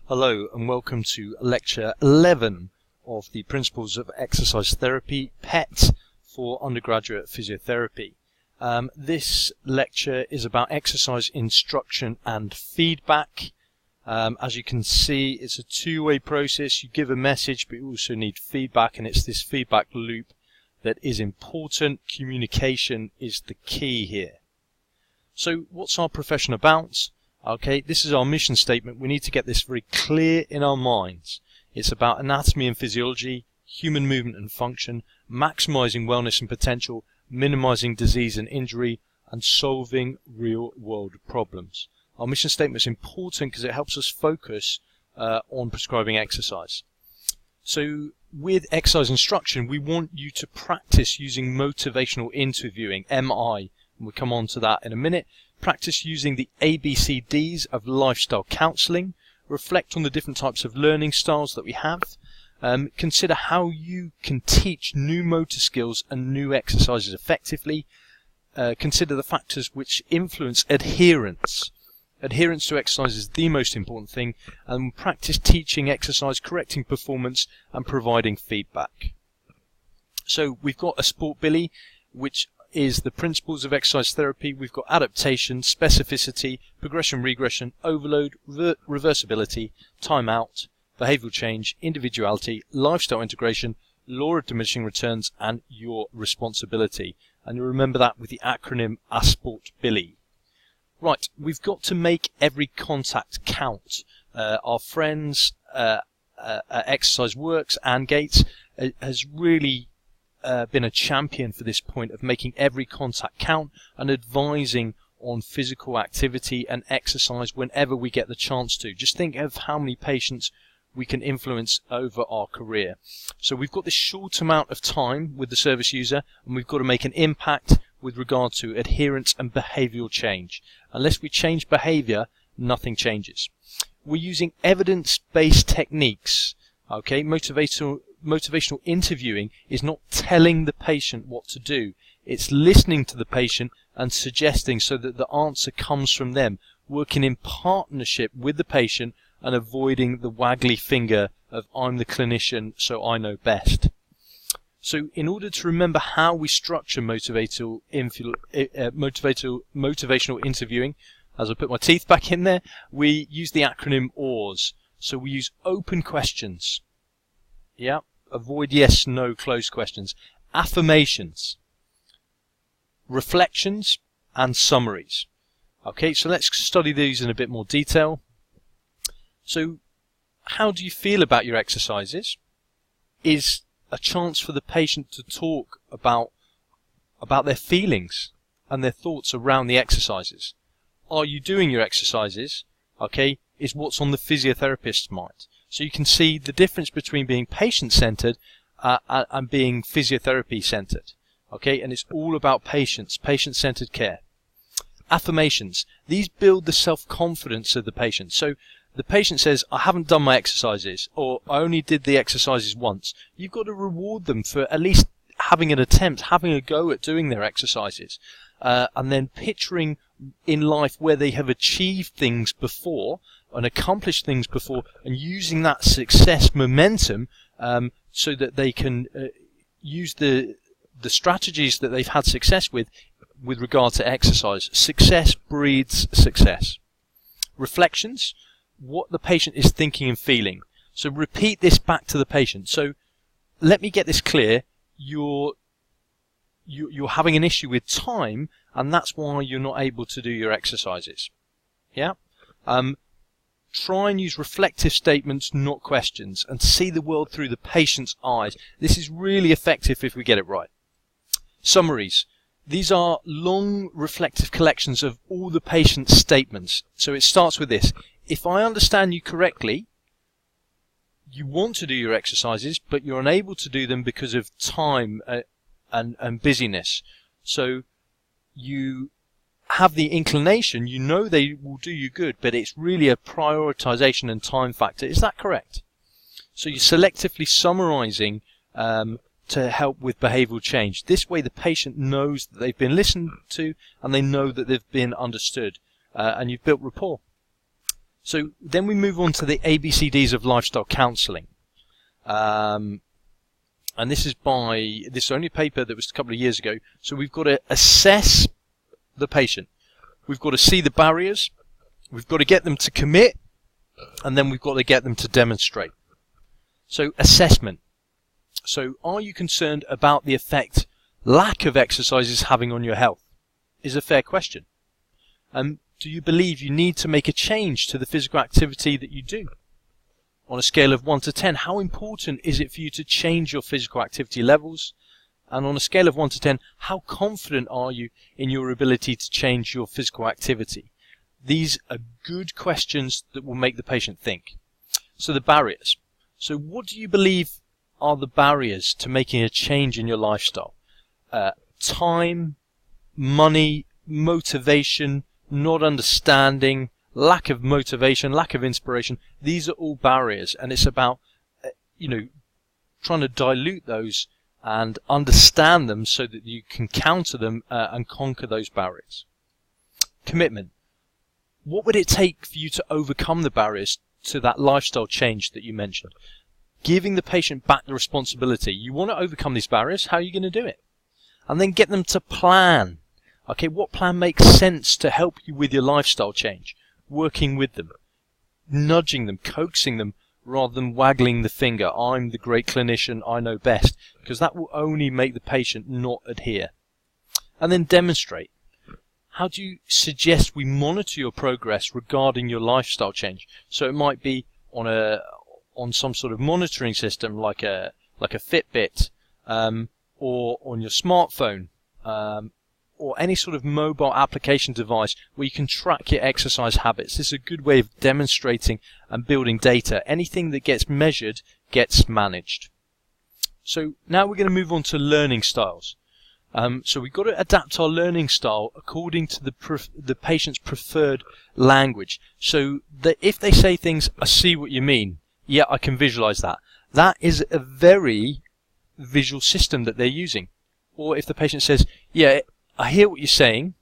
Hello and welcome to lecture 11 of the Principles of Exercise Therapy, PET, for undergraduate physiotherapy. This lecture is about exercise instruction and feedback. As you can see, it's a two-way process. You give a message, but you also need feedback, and it's this feedback loop that is important. Communication is the key here. So what's our profession about? Okay, this is our mission statement. We need to get this very clear in our minds. It's about anatomy and physiology, human movement and function, maximizing wellness and potential, minimizing disease and injury, and solving real-world problems. Our mission statement is important because it helps us focus on prescribing exercise. So with exercise instruction, we want you to practice using motivational interviewing, MI, and we'll come on to that in a minute. Practice using the ABCDs of lifestyle counselling. Reflect on the different types of learning styles that we have. Consider how you can teach new motor skills and new exercises effectively. Consider the factors which influence adherence. Adherence to exercise is the most important thing. And practice teaching exercise, correcting performance, and providing feedback. So we've got a sport billy, which is the principles of exercise therapy. We've got adaptation, specificity, progression, regression, overload, reversibility, timeout, behavioral change, individuality, lifestyle integration, law of diminishing returns, and your responsibility. And you remember that with the acronym ASPORT BILLY. Right, we've got to make every contact count. Our friends at Exercise Works, Anne Gates, has really been a champion for this point of making every contact count and advising on physical activity and exercise whenever we get the chance to. Just think of how many patients we can influence over our career. So we've got this short amount of time with the service user, and we've got to make an impact with regard to adherence and behavioural change. Unless we change behaviour, nothing changes. We're using evidence-based techniques. Okay, motivational interviewing is not telling the patient what to do. It's listening to the patient and suggesting so that the answer comes from them, working in partnership with the patient and avoiding the waggly finger of I'm the clinician, so I know best. So in order to remember how we structure motivational interviewing, as I put my teeth back in there, we use the acronym OARS. So we use open questions. Yeah, avoid yes, no, closed questions. Affirmations, reflections, and summaries. Okay, so let's study these in a bit more detail. So, how do you feel about your exercises? Is a chance for the patient to talk about their feelings and their thoughts around the exercises. Are you doing your exercises? Okay, is what's on the physiotherapist's mind. So you can see the difference between being patient-centered and being physiotherapy-centered. Okay, and it's all about patients, patient-centered care. Affirmations. These build the self-confidence of the patient. So the patient says, I haven't done my exercises, or I only did the exercises once. You've got to reward them for at least having an attempt, having a go at doing their exercises. And then picturing in life where they have achieved things before and accomplished things before, and using that success momentum so that they can use the strategies that they've had success with regard to exercise. Success breeds success. Reflections, what the patient is thinking and feeling. So repeat this back to the patient. So let me get this clear. You're having an issue with time, and that's why you're not able to do your exercises. Yeah? Try and use reflective statements, not questions, and see the world through the patient's eyes. This is really effective if we get it right. Summaries. These are long reflective collections of all the patient's statements. So it starts with this. If I understand you correctly, you want to do your exercises, but you're unable to do them because of time and busyness. So you have the inclination, you know they will do you good, but it's really a prioritization and time factor. Is that correct? So you're selectively summarizing to help with behavioral change. This way the patient knows that they've been listened to and they know that they've been understood, and you've built rapport. So then we move on to the ABCDs of lifestyle counselling. And this is only a paper that was a couple of years ago. So we've got to assess the patient. We've got to see the barriers. We've got to get them to commit. And then we've got to get them to demonstrate. So assessment. So are you concerned about the effect lack of exercise is having on your health? Is a fair question. Do you believe you need to make a change to the physical activity that you do? On a scale of 1 to 10, how important is it for you to change your physical activity levels? And on a scale of 1 to 10, how confident are you in your ability to change your physical activity? These are good questions that will make the patient think. So the barriers. So what do you believe are the barriers to making a change in your lifestyle? Time, money, motivation, not understanding, lack of motivation, lack of inspiration. These are all barriers, and it's about trying to dilute those and understand them so that you can counter them and conquer those barriers. Commitment. What would it take for you to overcome the barriers to that lifestyle change that you mentioned? Giving the patient back the responsibility. You want to overcome these barriers. How are you going to do it? And then get them to plan. Okay, what plan makes sense to help you with your lifestyle change? Working with them, nudging them, coaxing them, rather than waggling the finger. I'm the great clinician, I know best, because that will only make the patient not adhere. And then demonstrate. How do you suggest we monitor your progress regarding your lifestyle change? So it might be on some sort of monitoring system like a Fitbit, or on your smartphone, or any sort of mobile application device where you can track your exercise habits. This is a good way of demonstrating and building data. Anything that gets measured gets managed. So now we're going to move on to learning styles. So we've got to adapt our learning style according to the patient's preferred language. So that if they say things, I see what you mean, yeah, I can visualize that. That is a very visual system that they're using. Or if the patient says, yeah, I hear what you're saying.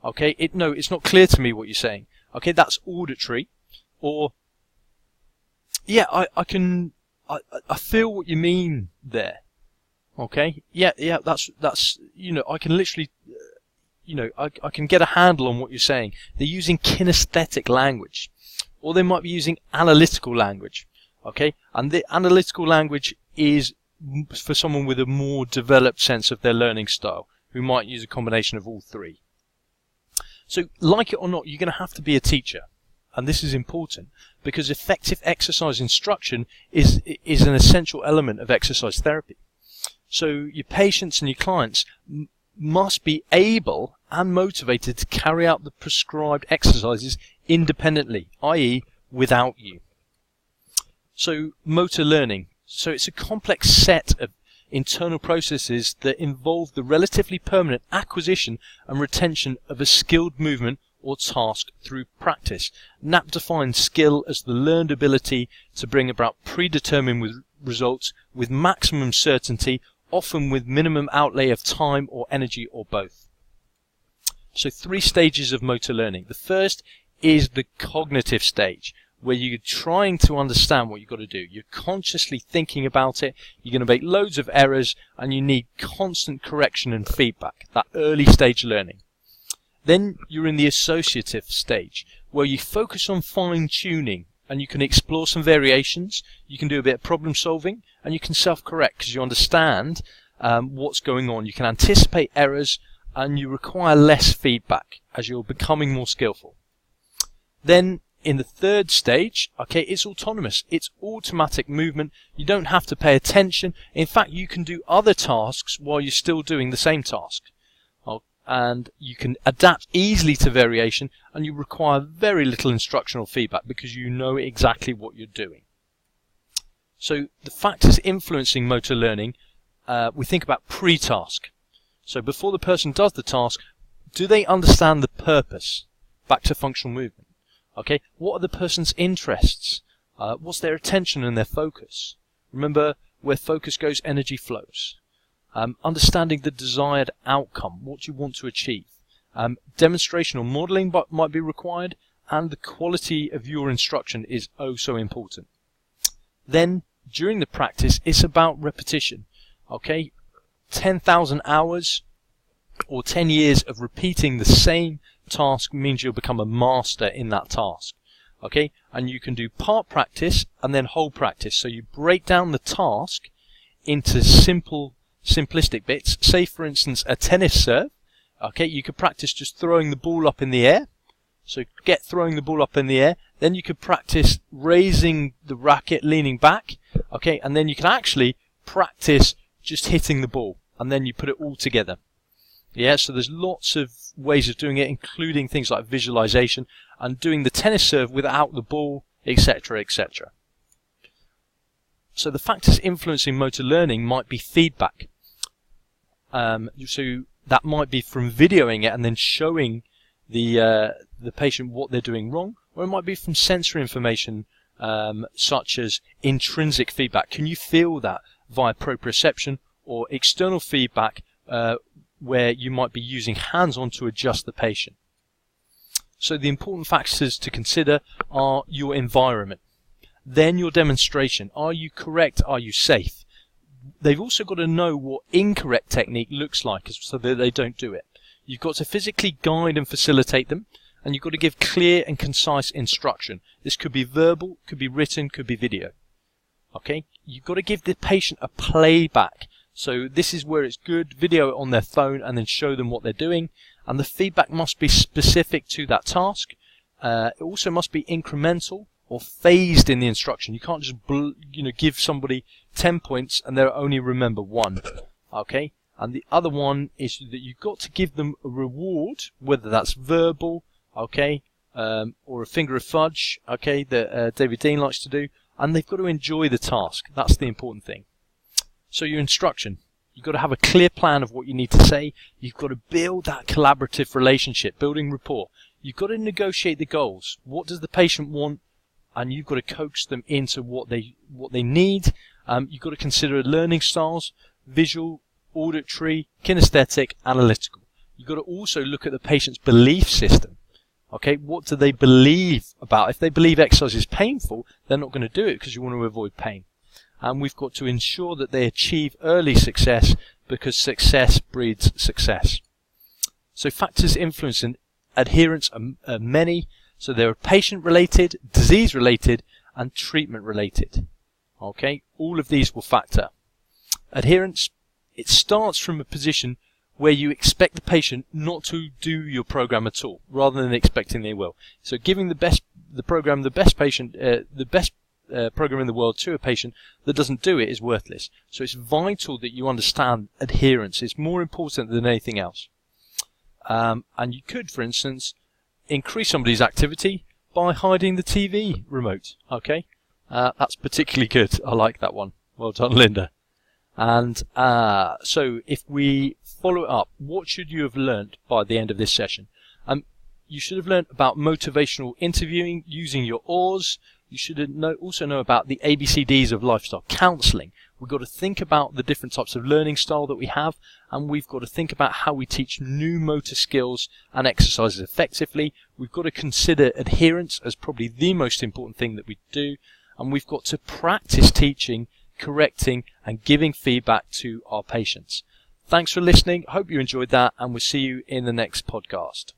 Okay, it's not clear to me what you're saying. Okay, that's auditory. Or, yeah, I feel what you mean there. Okay, yeah, that's I can literally, I can get a handle on what you're saying. They're using kinesthetic language, or they might be using analytical language. Okay, and the analytical language is for someone with a more developed sense of their learning style, who might use a combination of all three. So, like it or not, you're going to have to be a teacher. And this is important, because effective exercise instruction is an essential element of exercise therapy. So, your patients and your clients must be able and motivated to carry out the prescribed exercises independently, i.e. without you. So, motor learning. So, it's a complex set of internal processes that involve the relatively permanent acquisition and retention of a skilled movement or task through practice. Knapp defines skill as the learned ability to bring about predetermined results with maximum certainty, often with minimum outlay of time or energy or both. So 3 stages of motor learning. The first is the cognitive stage, where you're trying to understand what you've got to do. You're consciously thinking about it, you're going to make loads of errors, and you need constant correction and feedback, that early stage learning. Then you're in the associative stage, where you focus on fine-tuning, and you can explore some variations, you can do a bit of problem solving, and you can self-correct because you understand what's going on. You can anticipate errors, and you require less feedback as you're becoming more skillful. Then in the third stage, okay, it's autonomous. It's automatic movement. You don't have to pay attention. In fact, you can do other tasks while you're still doing the same task. And you can adapt easily to variation, and you require very little instructional feedback because you know exactly what you're doing. So the factors influencing motor learning, we think about pre-task. So before the person does the task, do they understand the purpose? Back to functional movement. Okay, what are the person's interests? What's their attention and their focus? Remember, where focus goes, energy flows. Understanding the desired outcome, what you want to achieve. Demonstration or modelling might be required, and the quality of your instruction is oh so important. Then, during the practice, it's about repetition. Okay, 10,000 hours or 10 years of repeating the same task means you'll become a master in that task. Okay, and you can do part practice and then whole practice. So you break down the task into simplistic bits. Say, for instance, a tennis serve. Okay, you could practice just throwing the ball up in the air. So get throwing the ball up in the air. Then you could practice raising the racket, leaning back. Okay, and then you can actually practice just hitting the ball. And then you put it all together. Yeah, so there's lots of ways of doing it, including things like visualization and doing the tennis serve without the ball, etc., etc. So the factors influencing motor learning might be feedback. So that might be from videoing it and then showing the patient what they're doing wrong, or it might be from sensory information such as intrinsic feedback. Can you feel that via proprioception, or external feedback where you might be using hands-on to adjust the patient. So the important factors to consider are your environment, then your demonstration. Are you correct? Are you safe? They've also got to know what incorrect technique looks like so that they don't do it. You've got to physically guide and facilitate them, and you've got to give clear and concise instruction. This could be verbal, could be written, could be video. Okay? You've got to give the patient a playback. So this is where it's good, video it on their phone and then show them what they're doing. And the feedback must be specific to that task. It also must be incremental or phased in the instruction. You can't just give somebody 10 points and they'll only remember 1. Okay? And the other one is that you've got to give them a reward, whether that's verbal, okay, or a finger of fudge, okay, that David Dean likes to do, and they've got to enjoy the task. That's the important thing. So your instruction, you've got to have a clear plan of what you need to say. You've got to build that collaborative relationship, building rapport. You've got to negotiate the goals. What does the patient want? And you've got to coax them into what they need. You've got to consider learning styles, visual, auditory, kinesthetic, analytical. You've got to also look at the patient's belief system. Okay, what do they believe about? If they believe exercise is painful, they're not going to do it because you want to avoid pain. And we've got to ensure that they achieve early success, because success breeds success. So factors influencing adherence are many. So there are patient-related, disease-related, and treatment-related. Okay, all of these will factor. Adherence, it starts from a position where you expect the patient not to do your program at all, rather than expecting they will. So giving the best program in the world to a patient that doesn't do it is worthless. So it's vital that you understand adherence. It's more important than anything else. And you could, for instance, increase somebody's activity by hiding the TV remote. Okay, that's particularly good. I like that one. Well done, Linda. And so if we follow it up, what should you have learnt by the end of this session? You should have learnt about motivational interviewing using your oars. You should also know about the ABCDs of lifestyle counselling. We've got to think about the different types of learning style that we have, and we've got to think about how we teach new motor skills and exercises effectively. We've got to consider adherence as probably the most important thing that we do, and we've got to practice teaching, correcting, and giving feedback to our patients. Thanks for listening. Hope you enjoyed that, and we'll see you in the next podcast.